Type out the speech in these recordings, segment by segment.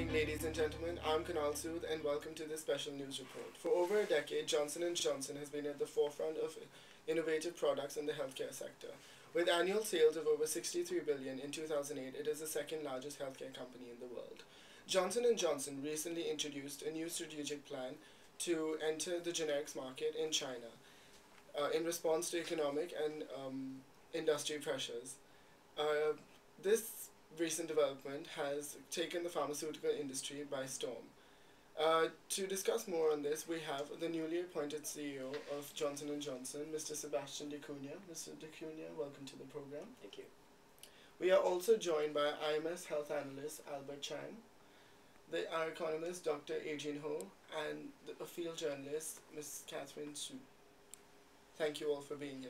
evening, ladies and gentlemen. I'm Kunal Sood, and welcome to this special news report. For over a decade, Johnson & Johnson has been at the forefront of innovative products in the healthcare sector. With annual sales of over $63 billion in 2008, it is the second largest healthcare company in the world. Johnson & Johnson recently introduced a new strategic plan to enter the generics market in China in response to economic and industry pressures. This recent development has taken the pharmaceutical industry by storm. To discuss more on this, we have the newly appointed CEO of Johnson & Johnson, Mr. Sebastian D'Cunha. Mr. D'Cunha, welcome to the program. Thank you. We are also joined by IMS health analyst Albert Chang, our economist Dr. Adrian Ho, and a field journalist Ms. Catherine Su. Thank you all for being here.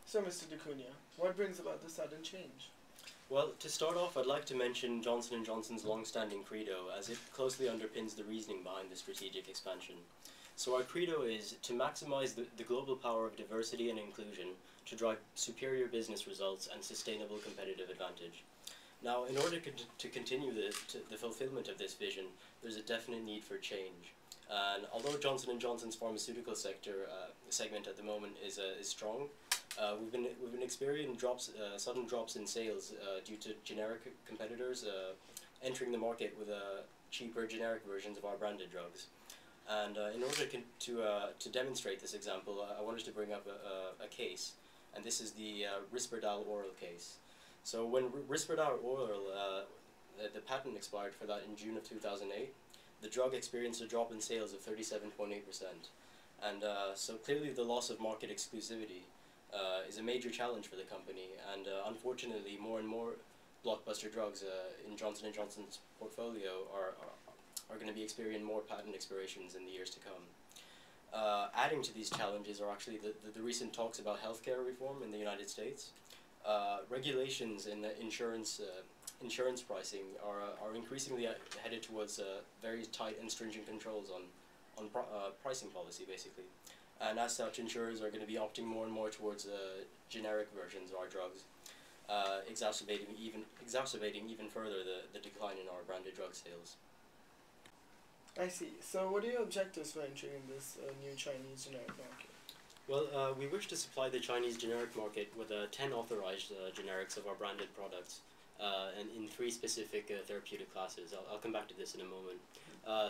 So, Mr. D'Cunha, what brings about the sudden change? Well, to start off, I'd like to mention Johnson & Johnson's long-standing credo, as it closely underpins the reasoning behind the strategic expansion. So our credo is to maximize the global power of diversity and inclusion to drive superior business results and sustainable competitive advantage. Now, in order to continue the fulfillment of this vision, there's a definite need for change. And although Johnson & Johnson's pharmaceutical sector segment at the moment is strong, we've been experiencing sudden drops in sales due to generic competitors entering the market with cheaper generic versions of our branded drugs. And in order to demonstrate this example, I wanted to bring up a case, and this is the Risperdal oral case. So when Risperdal oral, the patent expired for that in June of 2008, the drug experienced a drop in sales of 37.8%. And so clearly the loss of market exclusivity is a major challenge for the company, and unfortunately more and more blockbuster drugs in Johnson & Johnson's portfolio are going to be experiencing more patent expirations in the years to come. Adding to these challenges are actually the recent talks about healthcare reform in the United States. Regulations in insurance pricing are increasingly headed towards very tight and stringent controls on pricing policy, basically. And as such, insurers are going to be opting more and more towards generic versions of our drugs, exacerbating even further the decline in our branded drug sales. I see. So what are your objectives for entering this new Chinese generic market? Well, we wish to supply the Chinese generic market with 10 authorized generics of our branded products, and in 3 specific therapeutic classes. I'll come back to this in a moment.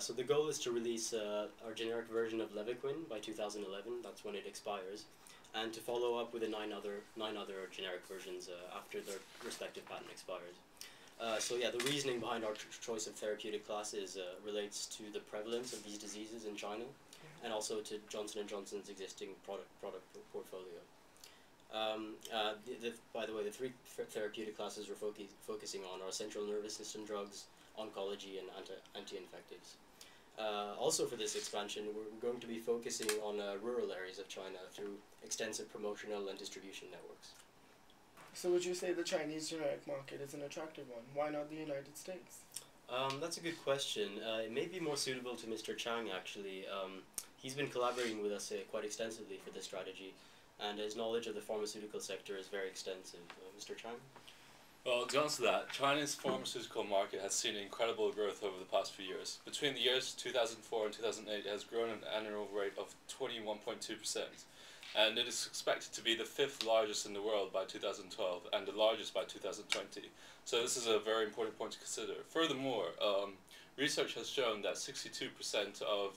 So the goal is to release our generic version of Levaquin by 2011, that's when it expires, and to follow up with 9 other generic versions after their respective patent expires. So yeah, the reasoning behind our choice of therapeutic classes relates to the prevalence of these diseases in China, and also to Johnson & Johnson's existing product portfolio. By the way, the 3 therapeutic classes we're focusing on are central nervous system drugs, oncology, and anti-infectives. Also for this expansion, we're going to be focusing on rural areas of China through extensive promotional and distribution networks. So would you say the Chinese generic market is an attractive one? Why not the United States? That's a good question. It may be more suitable to Mr. Chang, actually. He's been collaborating with us quite extensively for this strategy, and his knowledge of the pharmaceutical sector is very extensive. Mr. Chang? Well, to answer that, China's pharmaceutical market has seen incredible growth over the past few years. Between the years 2004 and 2008, it has grown at an annual rate of 21.2%, and it is expected to be the 5th largest in the world by 2012 and the largest by 2020. So this is a very important point to consider. Furthermore, research has shown that 62% of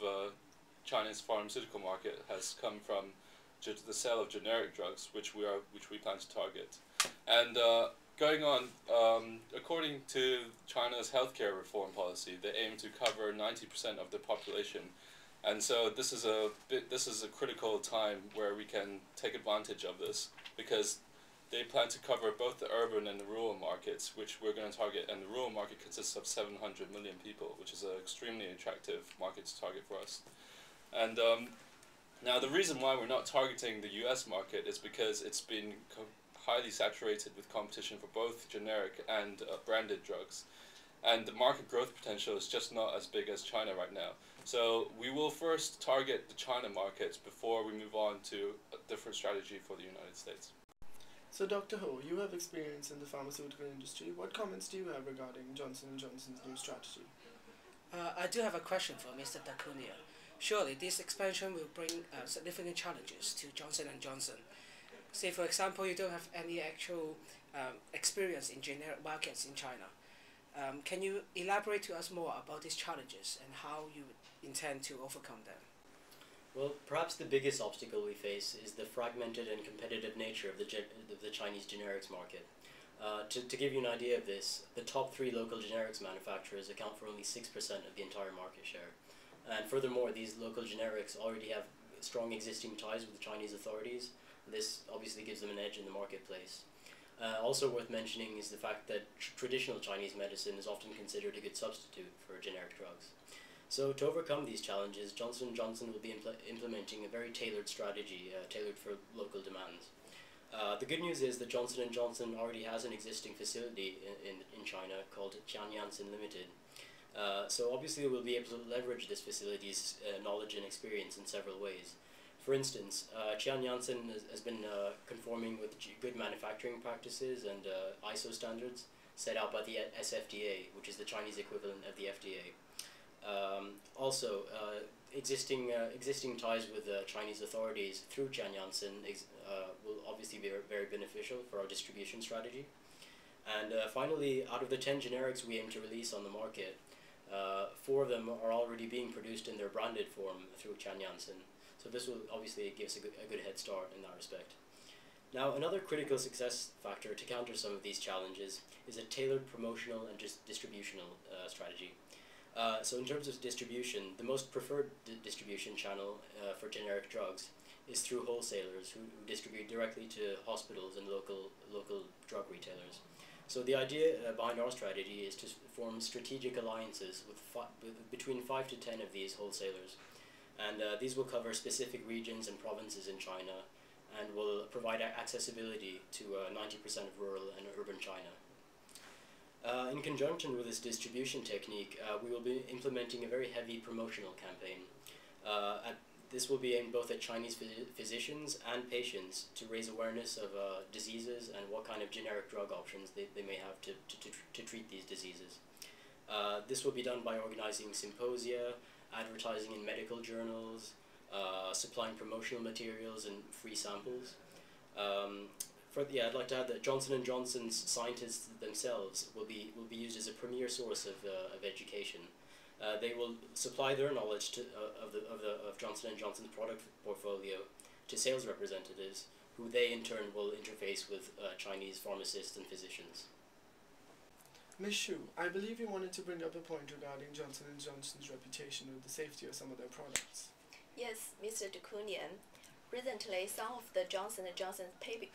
China's pharmaceutical market has come from the sale of generic drugs, which we plan to target. And going on, according to China's healthcare reform policy, they aim to cover 90% of the population, and so this is a critical time where we can take advantage of this, because they plan to cover both the urban and the rural markets, which we're going to target, and the rural market consists of 700 million people, which is an extremely attractive market to target for us. And now the reason why we're not targeting the US market is because it's been highly saturated with competition for both generic and branded drugs, and the market growth potential is just not as big as China right now. So we will first target the China markets before we move on to a different strategy for the United States. So, Dr. Ho, you have experience in the pharmaceutical industry. What comments do you have regarding Johnson & Johnson's new strategy? I do have a question for Mr. Dacunia. Surely this expansion will bring significant challenges to Johnson & Johnson. Say, for example, you don't have any actual experience in generic markets in China. Can you elaborate to us more about these challenges and how you intend to overcome them? Well, perhaps the biggest obstacle we face is the fragmented and competitive nature of the Chinese generics market. To give you an idea of this, the top three local generics manufacturers account for only 6% of the entire market share. And furthermore, these local generics already have strong existing ties with the Chinese authorities. This obviously gives them an edge in the marketplace. Also worth mentioning is the fact that traditional Chinese medicine is often considered a good substitute for generic drugs. So to overcome these challenges, Johnson & Johnson will be implementing a very tailored strategy, tailored for local demands. The good news is that Johnson & Johnson already has an existing facility in China called Janssen Limited. So obviously we'll be able to leverage this facility's knowledge and experience in several ways. For instance, Janssen has been conforming with good manufacturing practices and ISO standards set out by the SFDA, which is the Chinese equivalent of the FDA. Also, existing ties with Chinese authorities through Janssen will obviously be very beneficial for our distribution strategy. And finally, out of the 10 generics we aim to release on the market, 4 of them are already being produced in their branded form through Janssen. So this will obviously give us a good head start in that respect. Now, another critical success factor to counter some of these challenges is a tailored promotional and distributional strategy. So in terms of distribution, the most preferred distribution channel for generic drugs is through wholesalers who distribute directly to hospitals and local drug retailers. So the idea behind our strategy is to form strategic alliances with between 5 to 10 of these wholesalers. And these will cover specific regions and provinces in China and will provide accessibility to 90% of rural and urban China. In conjunction with this distribution technique, we will be implementing a very heavy promotional campaign. This will be aimed both at Chinese physicians and patients to raise awareness of diseases and what kind of generic drug options they may have to treat these diseases. This will be done by organizing symposia, advertising in medical journals, supplying promotional materials and free samples. I'd like to add that Johnson & Johnson's scientists themselves will be used as a premier source of education. They will supply their knowledge of Johnson & Johnson's product portfolio to sales representatives, who they in turn will interface with Chinese pharmacists and physicians. Ms. Xu, I believe you wanted to bring up a point regarding Johnson & Johnson's reputation with the safety of some of their products. Yes, Mr. Dacunia. Recently, some of the Johnson & Johnson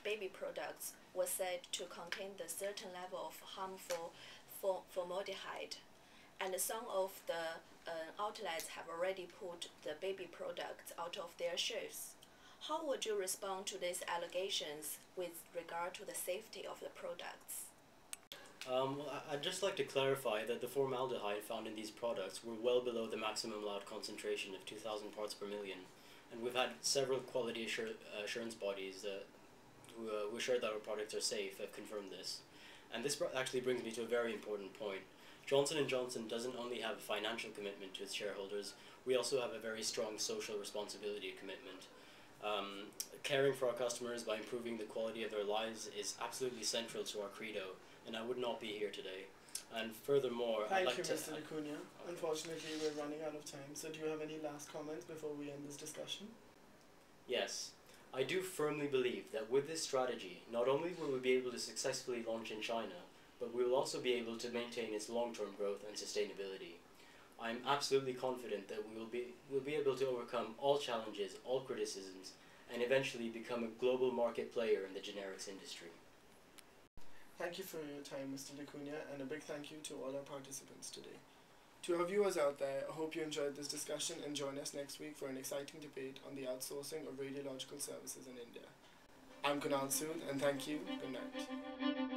baby products were said to contain a certain level of harmful formaldehyde, and some of the outlets have already put the baby products out of their shelves. How would you respond to these allegations with regard to the safety of the products? I'd just like to clarify that the formaldehyde found in these products were well below the maximum allowed concentration of 2,000 parts per million. And we've had several quality assurance bodies who assure that our products are safe have confirmed this. And this actually brings me to a very important point. Johnson & Johnson doesn't only have a financial commitment to its shareholders, we also have a very strong social responsibility commitment. Caring for our customers by improving the quality of their lives is absolutely central to our credo, and I would not be here today. And furthermore, Thank you, Mr. Dacunia. Unfortunately, we're running out of time, so do you have any last comments before we end this discussion? Yes. I do firmly believe that with this strategy, not only will we be able to successfully launch in China, but we will also be able to maintain its long-term growth and sustainability. I am absolutely confident that we will be able to overcome all challenges, all criticisms, and eventually become a global market player in the generics industry. Thank you for your time, Mr. Dacunia, and a big thank you to all our participants today. To our viewers out there, I hope you enjoyed this discussion and join us next week for an exciting debate on the outsourcing of radiological services in India. I'm Kunal Sood, and thank you. Good night.